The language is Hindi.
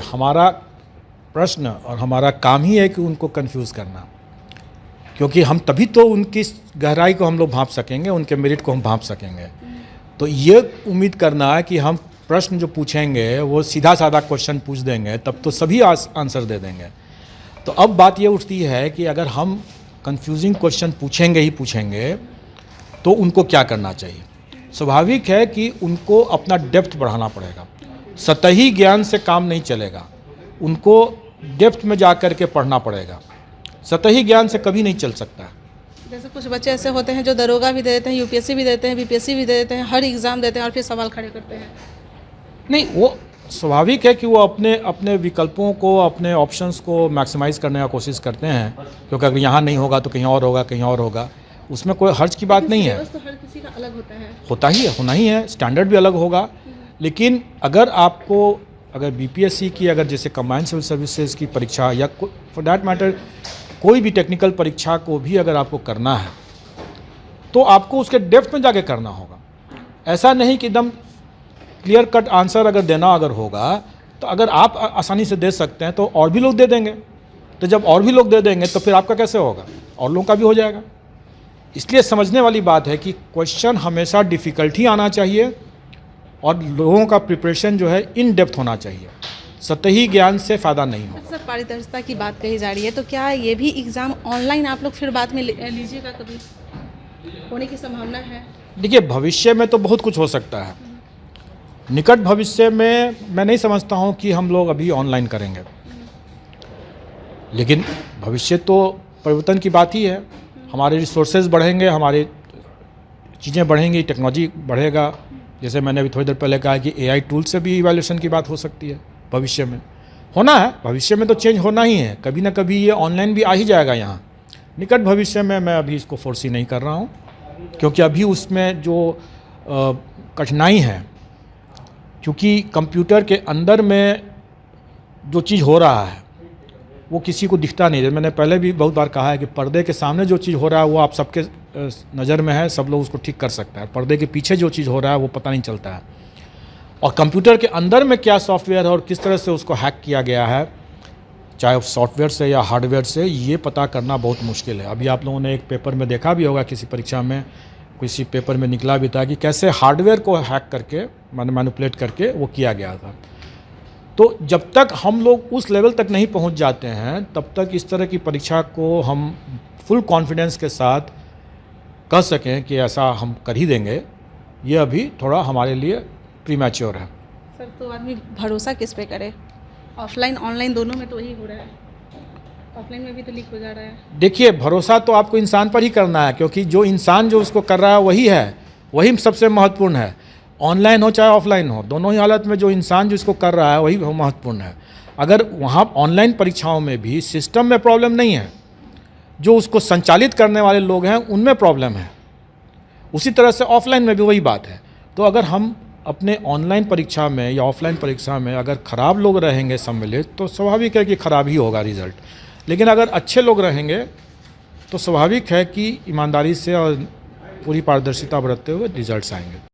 हमारा प्रश्न और हमारा काम ही है कि उनको कंफ्यूज करना, क्योंकि हम तभी तो उनकी गहराई को हम लोग भांप सकेंगे, उनके मेरिट को हम भांप सकेंगे। तो ये उम्मीद करना है कि हम प्रश्न जो पूछेंगे वो सीधा साधा क्वेश्चन पूछ देंगे तब तो सभी आंसर दे देंगे। तो अब बात ये उठती है कि अगर हम कंफ्यूजिंग क्वेश्चन पूछेंगे ही पूछेंगे तो उनको क्या करना चाहिए। स्वाभाविक है कि उनको अपना डेप्थ बढ़ाना पड़ेगा। सतही ज्ञान से काम नहीं चलेगा, उनको डेप्थ में जा कर के पढ़ना पड़ेगा। सतही ज्ञान से कभी नहीं चल सकता है। जैसे कुछ बच्चे ऐसे होते हैं जो दरोगा भी दे देते हैं, यूपीएससी भी देते हैं, बीपीएससी भी दे देते हैं, हर एग्ज़ाम देते हैं और फिर सवाल खड़े करते हैं। नहीं, वो स्वाभाविक है कि वो अपने अपने विकल्पों को, अपने ऑप्शंस को मैक्सिमाइज़ करने का कोशिश करते हैं, क्योंकि अगर यहाँ नहीं होगा तो कहीं और होगा, कहीं और होगा। उसमें कोई हर्ज की बात नहीं है। तो हर किसी का अलग होता है, होता ही है, होना ही है, स्टैंडर्ड भी अलग होगा। लेकिन अगर बीपीएससी की, अगर जैसे कंबाइंड सिविल सर्विसेज की परीक्षा या फॉर दैट मैटर कोई भी टेक्निकल परीक्षा को भी अगर आपको करना है तो आपको उसके डेप्थ में जाके करना होगा। ऐसा नहीं कि एकदम क्लियर कट आंसर अगर देना होगा तो अगर आप आसानी से दे सकते हैं तो और भी लोग दे देंगे। तो जब और भी लोग दे देंगे तो फिर आपका कैसे होगा, और लोगों का भी हो जाएगा। इसलिए समझने वाली बात है कि क्वेश्चन हमेशा डिफ़िकल्ट ही आना चाहिए और लोगों का प्रिपरेशन जो है इन डेप्थ होना चाहिए। सतही ज्ञान से फ़ायदा नहीं होगा। अक्सर पारदर्शिता की बात कही जा रही है, तो क्या ये भी एग्ज़ाम ऑनलाइन आप लोग फिर बाद में लीजिएगा, कभी होने की संभावना है? देखिए, भविष्य में तो बहुत कुछ हो सकता है। निकट भविष्य में मैं नहीं समझता हूँ कि हम लोग अभी ऑनलाइन करेंगे, लेकिन भविष्य तो परिवर्तन की बात ही है। हमारे रिसोर्सेज बढ़ेंगे, हमारी चीज़ें बढ़ेंगी, टेक्नोलॉजी बढ़ेगा। जैसे मैंने अभी थोड़ी देर पहले कहा कि एआई टूल से भी इवैल्यूएशन की बात हो सकती है। भविष्य में होना है, भविष्य में तो चेंज होना ही है। कभी ना कभी ये ऑनलाइन भी आ ही जाएगा यहाँ। निकट भविष्य में मैं अभी इसको फोर्सी नहीं कर रहा हूँ, क्योंकि अभी उसमें जो कठिनाई है, क्योंकि कंप्यूटर के अंदर में जो चीज़ हो रहा है वो किसी को दिखता नहीं है। मैंने पहले भी बहुत बार कहा है कि पर्दे के सामने जो चीज़ हो रहा है वो आप सबके नज़र में है, सब लोग उसको ठीक कर सकते हैं। पर्दे के पीछे जो चीज़ हो रहा है वो पता नहीं चलता है। और कंप्यूटर के अंदर में क्या सॉफ्टवेयर है और किस तरह से उसको हैक किया गया है, चाहे सॉफ्टवेयर से या हार्डवेयर से, ये पता करना बहुत मुश्किल है। अभी आप लोगों ने एक पेपर में देखा भी होगा, किसी परीक्षा में किसी पेपर में निकला भी था कि कैसे हार्डवेयर को हैक करके, मैनिपुलेट करके वो किया गया था। तो जब तक हम लोग उस लेवल तक नहीं पहुंच जाते हैं तब तक इस तरह की परीक्षा को हम फुल कॉन्फिडेंस के साथ कह सकें कि ऐसा हम कर ही देंगे, ये अभी थोड़ा हमारे लिए प्रीमैच्योर है। सर, तो आदमी भरोसा किस पे करे? ऑफलाइन ऑनलाइन दोनों में तो वही हो रहा है, ऑफलाइन में भी तो लीक हो जा रहा है। देखिए, भरोसा तो आपको इंसान पर ही करना है, क्योंकि जो इंसान जो उसको कर रहा है वही है, वही सबसे महत्वपूर्ण है। ऑनलाइन हो चाहे ऑफलाइन हो, दोनों ही हालत में जो इंसान जिसको कर रहा है वही महत्वपूर्ण है। अगर वहाँ ऑनलाइन परीक्षाओं में भी सिस्टम में प्रॉब्लम नहीं है, जो उसको संचालित करने वाले लोग हैं उनमें प्रॉब्लम है, उसी तरह से ऑफलाइन में भी वही बात है। तो अगर हम अपने ऑनलाइन परीक्षा में या ऑफलाइन परीक्षा में अगर ख़राब लोग रहेंगे सम्मिलित, तो स्वाभाविक है कि ख़राब ही होगा रिज़ल्ट। लेकिन अगर अच्छे लोग रहेंगे तो स्वाभाविक है कि ईमानदारी से और पूरी पारदर्शिता बरतते हुए रिजल्ट्स आएंगे।